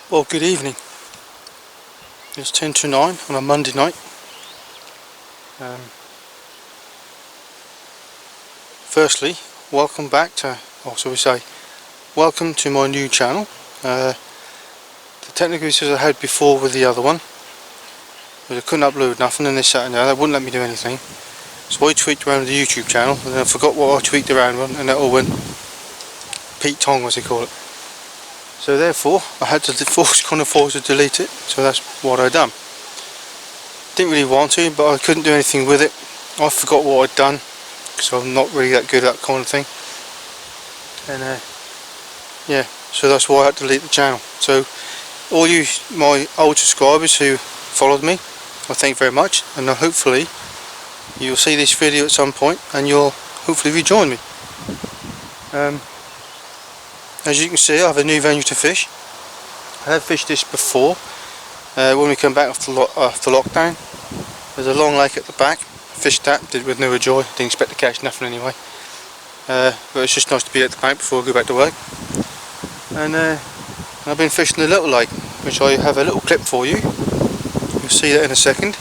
Well, good evening. It's 10 to 9 on a Monday night. Firstly, welcome back to, welcome to my new channel. The technical issues I had before with the other one was I couldn't upload nothing, and this, that and the other. That wouldn't let me do anything. So I tweaked around the YouTube channel, and then I forgot what I tweaked around on, and it all went Pete Tong, as they call it. So therefore, I had to force to delete it. So that's what I done. Didn't really want to, but I couldn't do anything with it. I forgot what I'd done, because I'm not really that good at that kind of thing. And yeah, so that's why I had to delete the channel. So all you, my old subscribers who followed me, I thank you very much, and hopefully you'll see this video at some point, and you'll hopefully rejoin me. As you can see, I have a new venue to fish. I have fished this before when we come back after lockdown. There's a long lake at the back. Fished that, did it with no joy. Didn't expect to catch nothing anyway. But it's just nice to be at the bank before I go back to work. And I've been fishing the little lake, which I have a little clip for you. You'll see that in a second.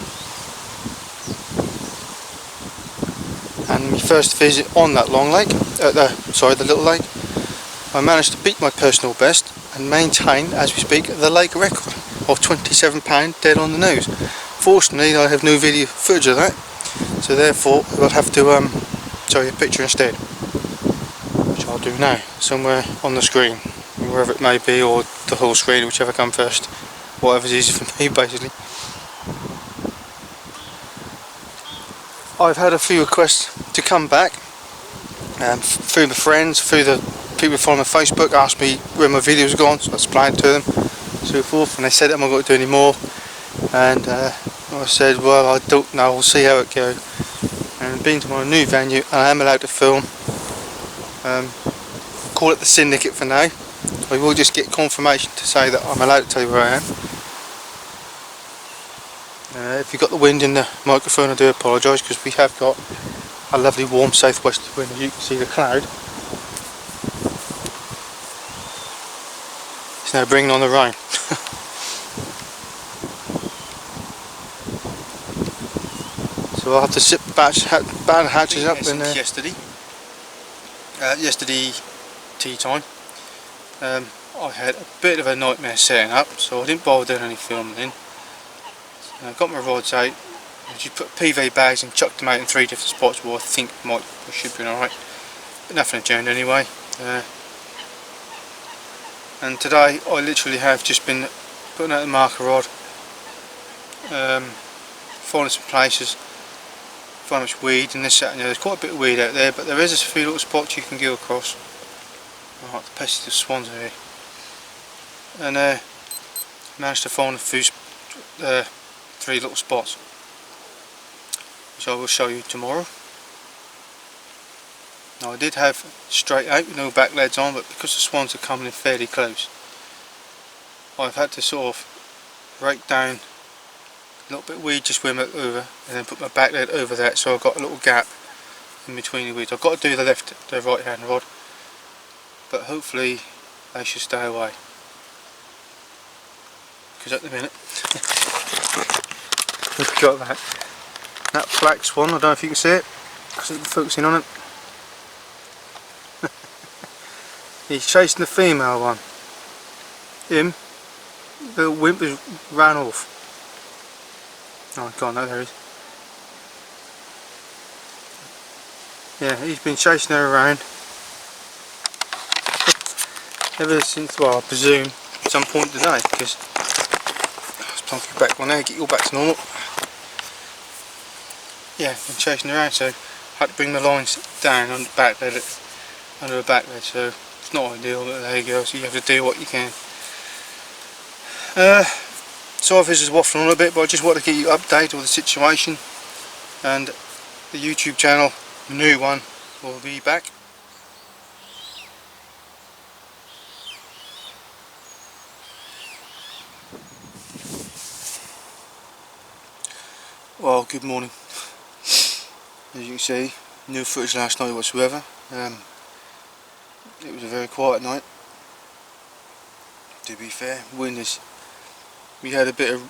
And my first visit on that long lake, the little lake, I managed to beat my personal best and maintain, as we speak, the lake record of 27 pound dead on the nose. Fortunately, I have no video footage of that, so therefore I'll have to show you a picture instead, which I'll do now, somewhere on the screen, wherever it may be, or the whole screen, whichever comes first, whatever's easy for me basically. I've had a few requests to come back through my friends, through the people following on Facebook, asked me where my videos are gone, so I explained to them, so forth, and they said I'm not going to do any more, and I said, well, I don't know, we'll see how it goes. And being to my new venue, I am allowed to film. Call it the Syndicate for now. I will just get confirmation to say that I'm allowed to tell you where I am. If you've got the wind in the microphone, I do apologise, because we have got a lovely warm southwesterly wind, as you can see the cloud. It's now bringing on the rain. So I'll have to sit the hatches up in there. Yesterday tea time, I had a bit of a nightmare setting up, so I didn't bother doing any filming in. I got my rods out, I just put PV bags and chucked them out in 3 different spots where I think we should be alright, but nothing had changed anyway. And today I literally have just been putting out the marker rod, finding some places, finding much weed and this, that and the other. There's quite a bit of weed out there, but there is a few little spots you can go across. Right, the pesky swans are here. And managed to find a few 3 little spots, which I will show you tomorrow. Now I did have straight out with no back leads on, but because the swans are coming in fairly close, I've had to sort of rake down a little bit of weed, just swim it over, and then put my back lead over that, so I've got a little gap in between the weeds. I've got to do the right hand rod, but hopefully they should stay away, because at the minute we've got that black swan. I don't know if you can see it because I'm focusing on it. He's chasing the female one. Him, the wimp, has ran off. Oh god, no, there he is. Yeah, he's been chasing her around ever since, well, I presume some point today, because let's plonk you back on there, get you all back to normal. Yeah, been chasing her around, so I had to bring the lines down on the back lead, under the back lead, so it's not ideal, but there you go, so you have to do what you can. So this is waffling on a bit, but I just want to get you updated with the situation, and the YouTube channel, the new one, will be back. Well, good morning. As you can see, no footage last night whatsoever. It was a very quiet night. to be fair. Wind is, we had a bit of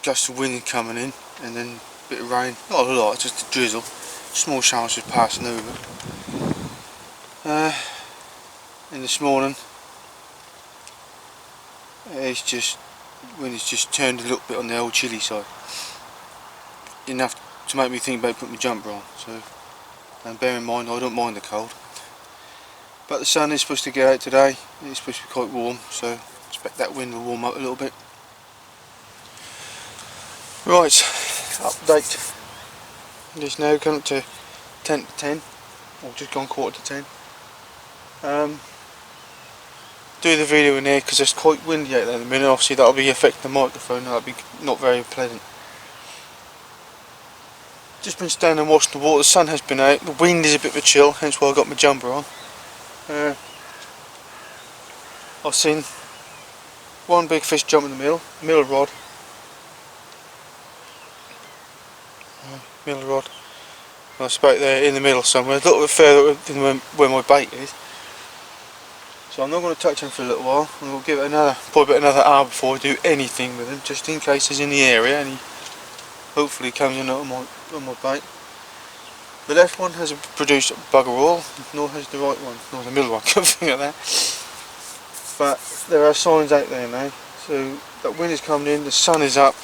gust of wind coming in, and then a bit of rain, not a lot, just a drizzle, small showers just passing over. And this morning it's just, wind has just turned a little bit on the old chilly side, enough to make me think about putting my jumper on. So, and bear in mind I don't mind the cold, but the sun is supposed to get out today, it's supposed to be quite warm, so expect that wind will warm up a little bit. Right, update. It's now come to 10 to 10, or just gone quarter to 10. Do the video in here because it's quite windy out there at the minute. Obviously that'll be affecting the microphone, that'll be not very pleasant. Just been standing and watching the water. The sun has been out, the wind is a bit of a chill, hence why I got my jumper on. I've seen one big fish jump in the middle rod. Middle rod. I was about there in the middle somewhere, a little bit further than where my bait is. So I'm not going to touch him for a little while. I'm going to give it probably another hour before I do anything with him, just in case he's in the area and he hopefully comes in on my bait. The left one hasn't produced bugger all, nor has the right one, nor the middle one, couldn't think of that. But there are signs out there now. So that wind is coming in, the sun is up.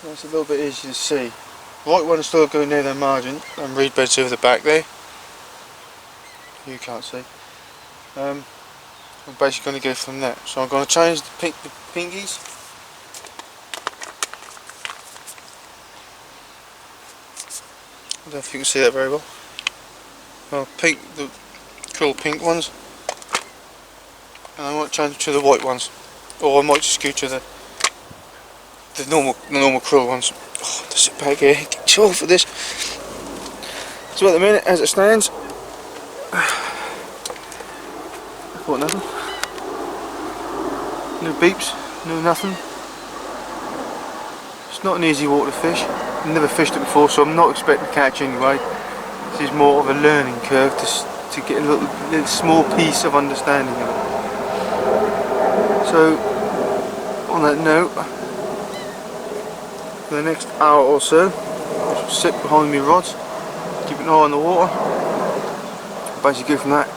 That's a little bit easy to see. Right one is still going near their margin, and reed beds over the back there. You can't see. I'm basically going to go from there. So I'm going to change the pinkies. I don't know if you can see that very well. I'll pick the cool pink ones, and I might change to the white ones, or I might just go to the normal krill ones. Oh, to sit back here, get too old for this. So at the minute, as it stands, I caught nothing. No beeps, no nothing. It's not an easy water to fish. I've never fished it before, so I'm not expecting to catch anyway. This is more of a learning curve to get a little small piece of understanding of it. So, on that note, for the next hour or so, I shall sit behind me rods, keep an eye on the water, basically go from that.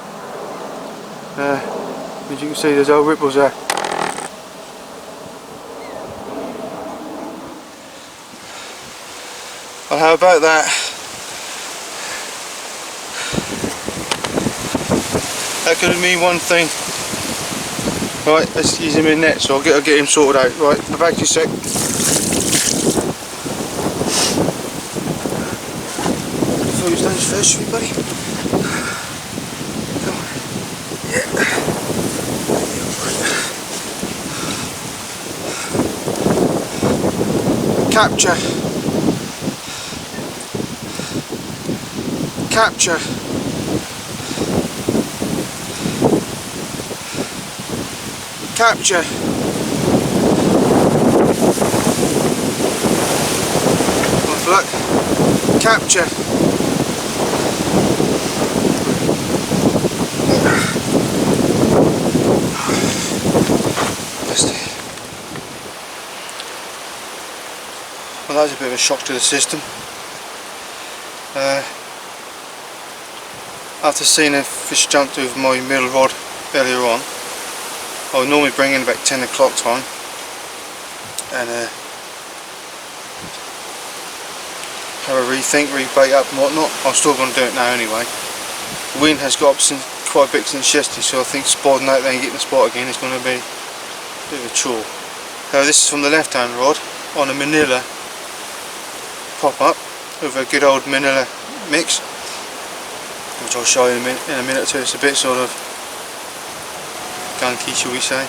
As you can see, there's old ripples there. Well, how about that? That could mean one thing. Right, let's use him in net, so I'll get him sorted out. Right, I'll back to you a sec. Before you stand first, everybody. Come on. Yeah. Capture. Capture. Capture. One for luck. Capture. Well, that was a bit of a shock to the system. After seeing a fish jump over my middle rod earlier on, I would normally bring in about 10 o'clock time and have a rethink, rebait up and whatnot. I'm still going to do it now anyway. The wind has got up quite a bit since yesterday, so I think spotting out there and getting the spot again is going to be a bit of a chore. This is from the left hand rod on a manila pop up with a good old manila mix, which I'll show you in a minute or two. It's a bit sort of gunky, shall we say,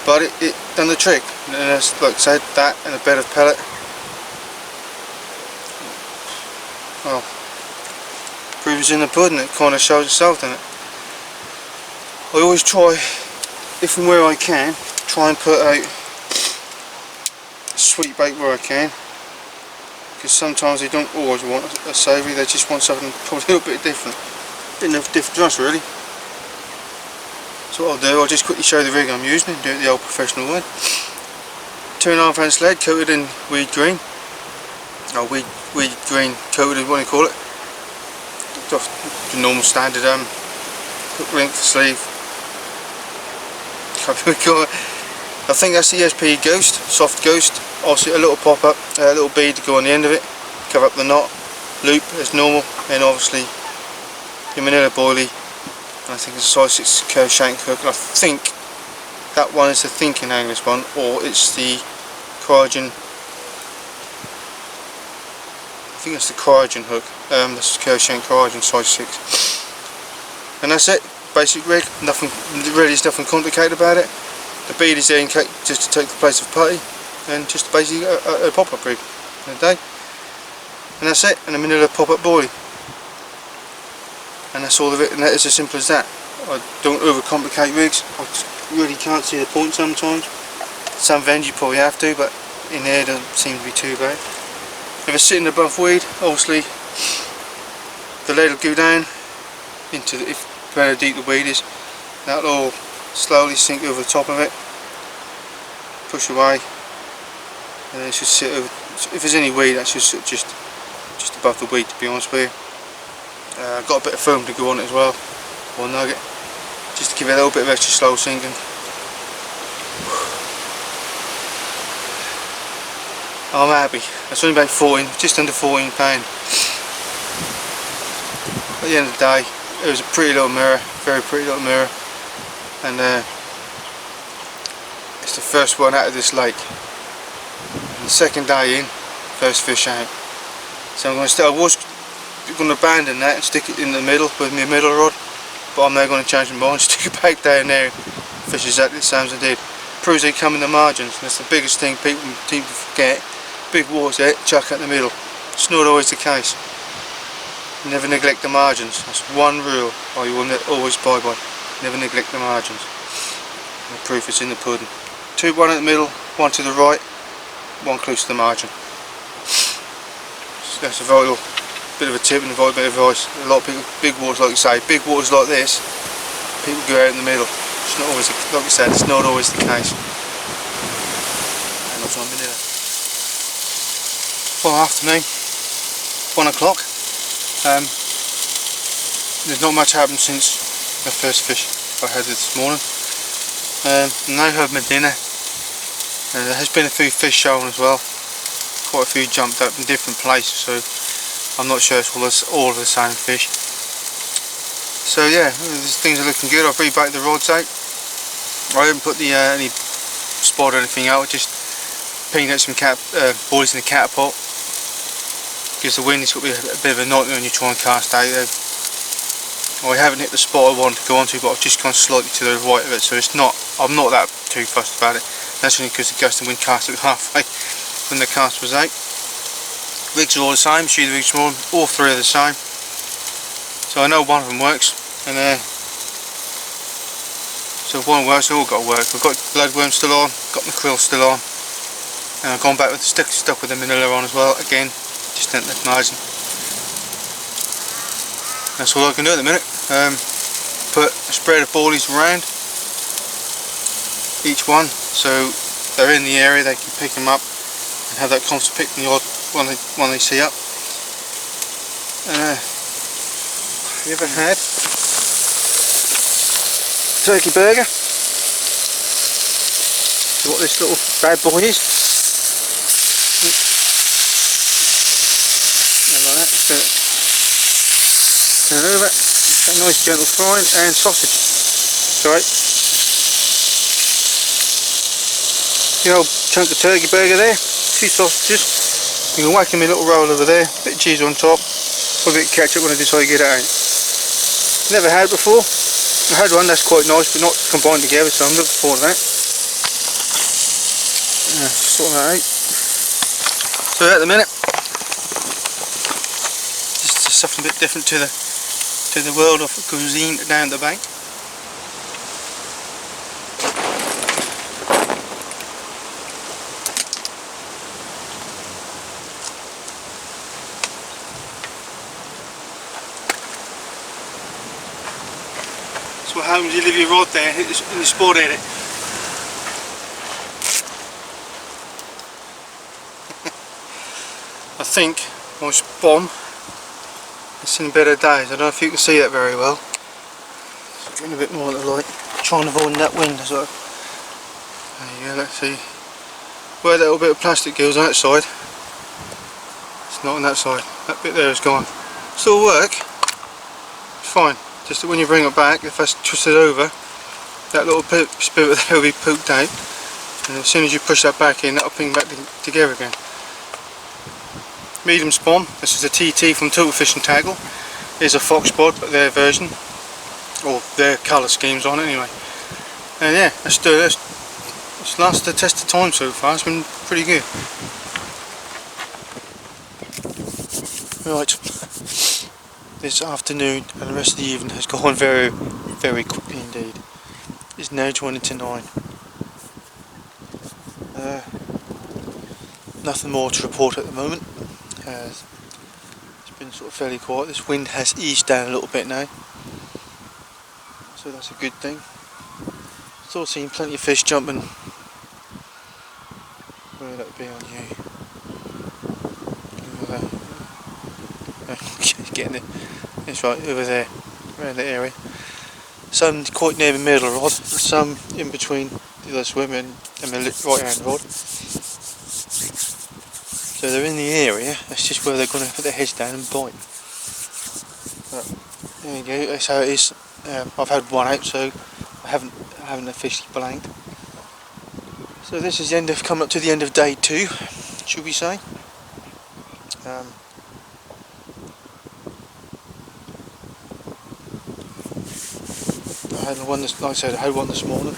but it done the trick. And as like I said, that and a bed of pellet, well, proof's in the pudding. It kind of shows itself, doesn't it? I always try, if and where I can, try and put out sweet bait where I can, because sometimes they don't always want a savoury, they just want something probably a little bit different to us really. So what I'll do, I'll just quickly show you the rig I'm using and do it the old professional way. 2.5 ounce lead coated in weed green, or weed green coated, what do you call it? The normal standard hook length sleeve. I think that's the ESP Ghost, soft Ghost. Also a little pop up, a little bead to go on the end of it, cover up the knot, loop as normal, and obviously your manila boilie. I think it's a size 6 curved shank hook, and I think that one is the thinking anglers one, or it's the cryogen. I think it's the cryogen hook. This is curved shank cryogen size 6, and that's it. Basic rig. Nothing really, is nothing complicated about it. The bead is there in case, just to take the place of putty, and just basically a pop-up rig in a day. And that's it. And a manila pop-up boilie. And that's all of it, and that is as simple as that. I don't overcomplicate rigs. I just really can't see the point sometimes. Some vends you probably have to, but in there it doesn't seem to be too bad. If it's sitting above weed, obviously the lead will go down into the, how deep the weed is. That'll all slowly sink over the top of it, push away, and then it should sit over. If there's any weed, that should sit just above the weed, to be honest with you. I've got a bit of foam to go on it as well, or nugget, just to give it a little bit of extra slow sinking. I'm happy. That's only about 14, just under £14. At the end of the day, it was a pretty little mirror, very pretty little mirror, and it's the first one out of this lake. And the second day in, first fish out. So I'm going to start. I was going to abandon that and stick it in the middle with my middle rod, but I'm now going to change my mind, stick it back down there, fish exactly the same as I did. Proves they come in the margins. That's the biggest thing people seem to forget. Big water's there, chuck at the middle. It's not always the case. Never neglect the margins. That's one rule I will always buy by. Never neglect the margins. The proof is in the pudding. One in the middle, one to the right, one close to the margin. So that's a vital bit of a tip and a vital bit of advice. A lot of people, big waters, like you say, big waters like this, people go out in the middle. It's not always, like I said, it's not always the case. And that's 1 minute. Well, afternoon, 1 o'clock. There's not much happened since the first fish I had this morning. Now I have my dinner. There has been a few fish shown as well. Quite a few jumped up in different places, so I'm not sure it's all of the same fish. So yeah, things are looking good. I've rebaited the rods out. I haven't put the any spot or anything out. I just pinged out some boys in the catapult. Because the wind is going to be a bit of a nightmare when you try and cast out there. I haven't hit the spot I wanted to go onto, but I've just gone slightly to the right of it, so it's not. I'm not that too fussed about it. That's only because the gust of wind cast it halfway when the cast was out. Rigs are all the same. Shoot the rigs morning, all three are the same. So I know one of them works, and so if one works, they all got to work. I've got bloodworm still on, got my krill still on, and I've gone back with the stuck with the manila on as well again. Just didn't let margin. That's all I can do at the minute. Put a spread of boilies around each one, so they're in the area, they can pick them up and have that constant pick the odd one they see up. Have you ever had turkey burger? See what this little bad boy is? Like that, just turn it over, a nice gentle frying, and sausage. Sorry. The old chunk of turkey burger there, 2 sausages. You can whack them in a little roll over there, a bit of cheese on top, put a bit of ketchup when I decide to get it out. Never had it before. I had one that's quite nice, but not combined together, so I'm looking forward to that. Sort that out. So at the minute, something a bit different to the world of cuisine down the bank. That's what happens, you leave your rod there in the sport area. I think my spawn has seen better days. I don't know if you can see that very well. Just getting a bit more of the light. Trying to avoid that wind as well. There you go, let's see. Where that little bit of plastic goes on that side, it's not on that side. That bit there is gone. Still work. It's fine. Just that when you bring it back, if that's twisted over, that little spigot there will be pooped out. And as soon as you push that back in, that'll ping back together again. Medium spawn. This is a TT from Total Fish and Tackle. Here's a fox bod, but their version, or their colour schemes on it anyway. And yeah, let's do this. It's lasted the test of time so far. It's been pretty good. Right, this afternoon and the rest of the evening has gone very, very quickly indeed. It's now 20 to 9. Nothing more to report at the moment. It's been sort of fairly quiet. This wind has eased down a little bit now, so that's a good thing. Still seeing plenty of fish jumping. Where would that be on you? Over there. Getting it. It's right over there, around that area. Some quite near the middle rod, some in between the other swim and the right hand rod. So they're in the area, that's just where they're going to put their heads down and bite. But there you go, that's how it is. I've had one out, so I haven't officially blanked. So this is the end of, coming up to the end of day 2, should we say. I had one this, like I said, I had one this morning.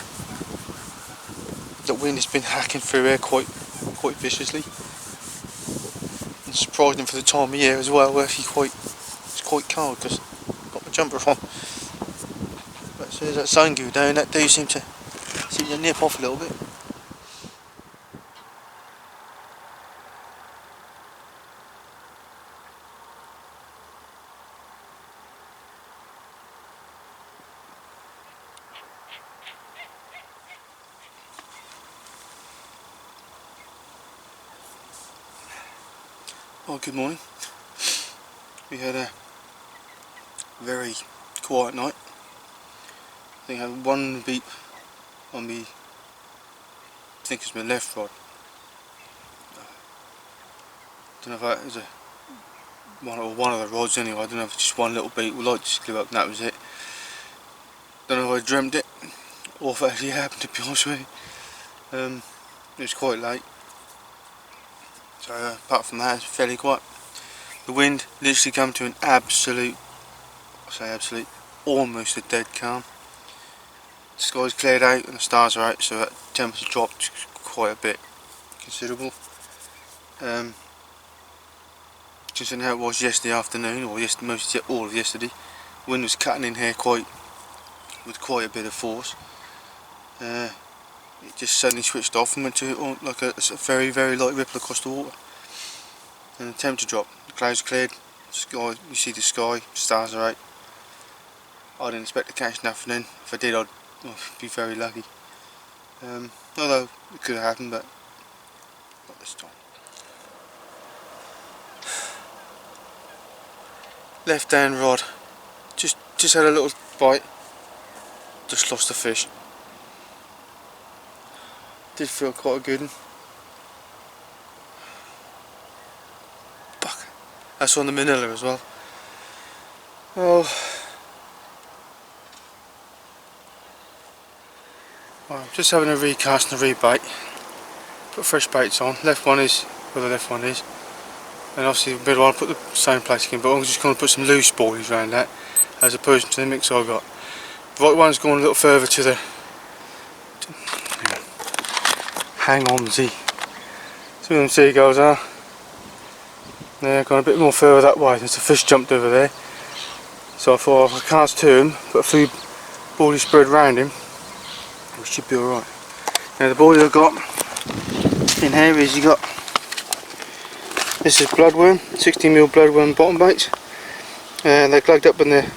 The wind has been hacking through here quite viciously. And surprising for the time of year as well, where it's quite cold because I've got my jumper on. But as soon as that sun goes down, that do seem to nip off a little bit. Oh, good morning. We had a very quiet night. I think I had one beep on me, I think it's my left rod. Don't know if that was one of the rods anyway. I don't know if it's just one little beep. The light just blew up and that was it. Don't know if I dreamt it or if it actually happened, to be honest with you. It was quite late. So apart from that, it's fairly quiet. The wind literally come to an absolute, I say absolute, almost a dead calm. The sky's cleared out and the stars are out, so that temperature dropped quite a bit, considerable. Considering how it was yesterday afternoon, or all of yesterday, the wind was cutting in here with quite a bit of force. It just suddenly switched off and went to like a very, very light ripple across the water. And the temperature dropped, the clouds cleared, sky, you see the sky, stars are out. I didn't expect to catch nothing in. If I did, I'd be very lucky. Although it could have happened, but not this time. Left hand rod, just had a little bite, just lost the fish. Did feel quite a good one. Fuck. That's on the Manila as well. Oh. Right, just having a recast and a rebait. Put fresh baits on. Left one is where the left one is. And obviously the middle one I put the same plastic in, but I'm just going to put some loose spoolies around that as opposed to the mix I got. The right one's going a little further to the... Hang on, see where them seagulls are. They're going a bit more further that way. There's a fish jumped over there. So I thought if I cast to him, put a few boilies spread around him, we should be alright. Now the boilies I've got in here is, you got, this is bloodworm, 60mm bloodworm bottom baits. And they're glugged up in the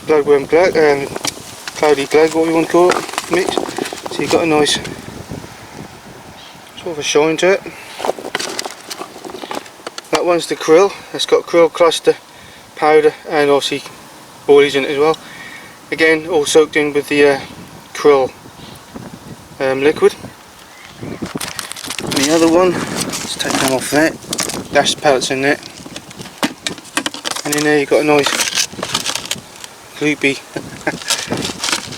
bloodworm cloudy glag, what you want to call it, mix. So you've got a nice sort of a shine to it. That one's the krill. It's got krill cluster powder and obviously boilies in it as well. Again, all soaked in with the krill liquid. And the other one, let's take them off there. That's pellets in there. And in there you've got a nice gloopy.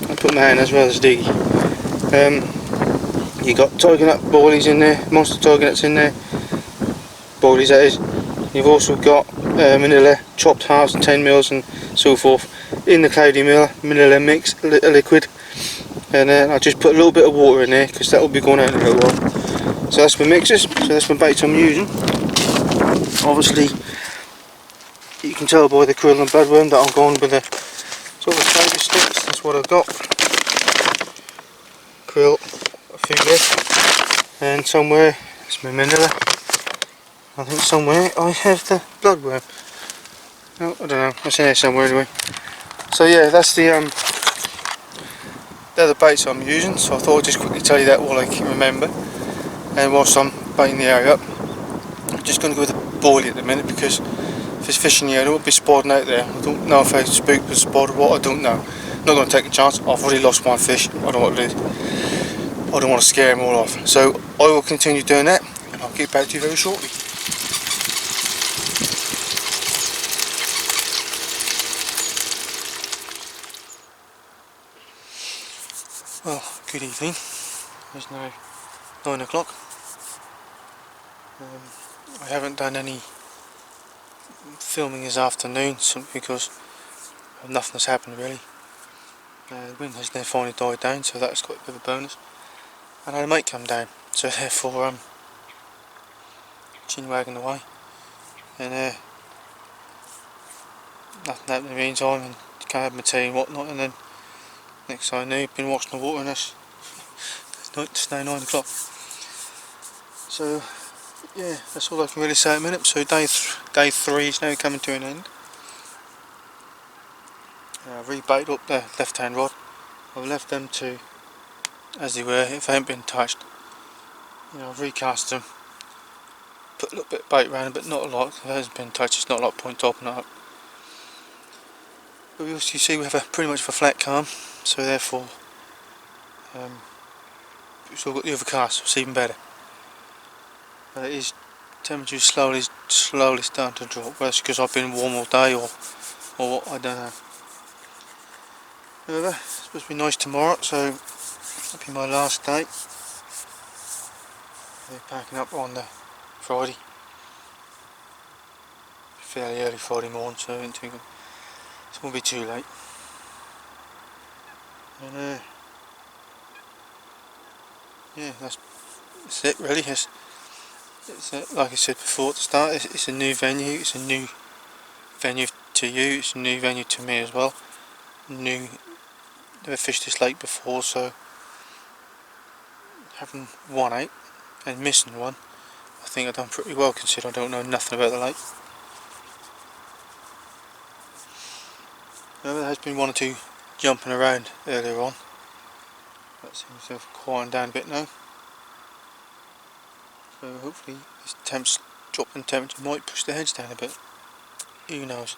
I put my hand as well as diggy. You got tiger nut boilies in there, monster tiger nuts in there, boilies that is. You've also got manila, chopped halves and 10 mils and so forth in the cloudy manila mix liquid. And I'll just put a little bit of water in there because that will be going out in a little while. So that's my mixers, so that's my baits I'm using. Obviously you can tell by the krill and bloodworm that I'm going with the sort of favourite sticks. That's what I've got. Krill, a few there, and somewhere it's my manila. I think somewhere I have the bloodworm. No, I don't know, it's in there somewhere anyway. So yeah, that's they're the baits I'm using, so I thought I'd just quickly tell you that while I can remember. And whilst I'm baiting the area up, I'm just going to go with a boilie at the minute because if there's fish in the area, it won't be spotting out there. I don't know if I spooked with spot or what, I don't know. I'm not going to take a chance. I've already lost one fish, I don't want to do. I don't want to scare them all off. So I will continue doing that and I'll get back to you very shortly. Well, good evening. It's now 9 o'clock. I haven't done any filming this afternoon simply because nothing has happened really. The wind has now finally died down, so that's quite a bit of a bonus. And I had a mate come down, so therefore chin wagging away. And nothing happened in the meantime, and can't have my tea and whatnot, and then next thing I knew, been washing the water and it's now 9 o'clock. So yeah, that's all I can really say at the minute. So day 3 is now coming to an end. I've rebaited up the left hand rod. I've left them to as they were, if they haven't been touched. You know, I've recast them, put a little bit of bait around them, but not a lot. If it hasn't been touched, it's not a lot of point topping it up. But you see we have pretty much a flat calm, so therefore we've still got the overcast, so it's even better. But it is, temperature slowly starting to drop, whether it's because I've been warm all day or what, I don't know. However, it's supposed to be nice tomorrow, so that'll be my last day. They're packing up on the Friday. Fairly early Friday morning, so I don't think it won't be too late. And yeah, that's it really. It's like I said before at the start, it's a new venue, it's a new venue to you, it's a new venue to me as well. Never fished this lake before, so having one out and missing one, I think I've done pretty well considering I don't know nothing about the lake. There has been one or two jumping around earlier on. That seems to have quieted down a bit now. So hopefully this drop in temperature might push the heads down a bit. Who knows?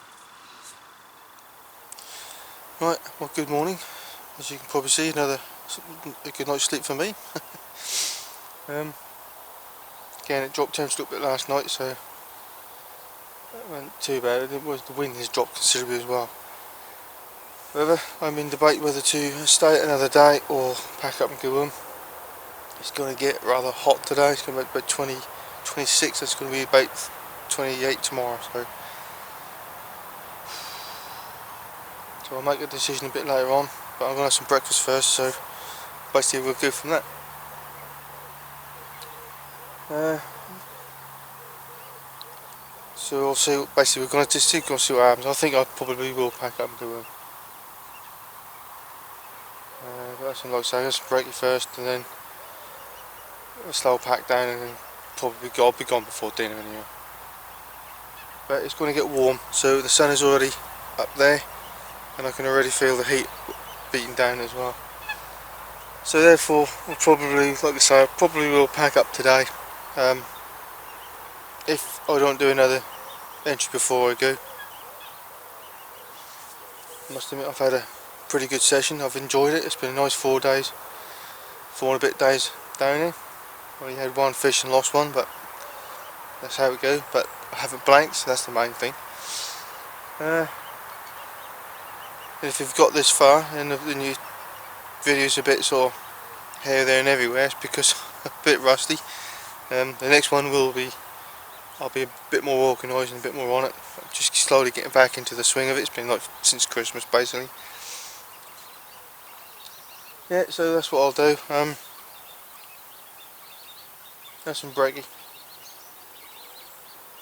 Right, well, good morning. As you can probably see, a good night's sleep for me. Again, it dropped temperature a little bit last night, so that wasn't too bad. The wind has dropped considerably as well. However, I'm in debate whether to stay another day or pack up and go home. It's going to get rather hot today. It's going to be about 26. It's going to be about 28 tomorrow. So I'll make a decision a bit later on, but I'm going to have some breakfast first, so basically we'll go from that. So we'll see, basically we're going to see what happens. I think I probably will pack up and go home. But that's like I say, I'll break it first and then a slow pack down, and then probably I'll be gone before dinner anyway. But it's going to get warm, so the sun is already up there and I can already feel the heat beaten down as well. So therefore, we'll probably, like I say, I probably will pack up today. If I don't do another entry before I go. I must admit I've had a pretty good session. I've enjoyed it. It's been a nice 4 days, 4 and a bit days down here. Only had one fish and lost one, but that's how it goes. But I haven't blanked, so that's the main thing. If you've got this far and the new video's a bit sort of here, there and everywhere, it's because I'm a bit rusty. The next one will be, I'll be a bit more organised and a bit more on it. I'm just slowly getting back into the swing of it. It's been like since Christmas basically. Yeah, so that's what I'll do. Have some brekkie,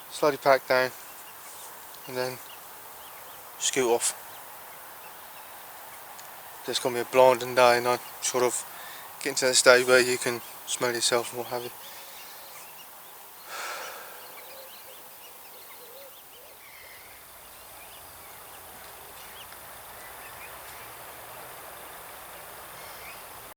slowly pack down, and then scoot off. There's going to be a blinding day, and I'm sort of getting to that stage where you can smell yourself and what have you.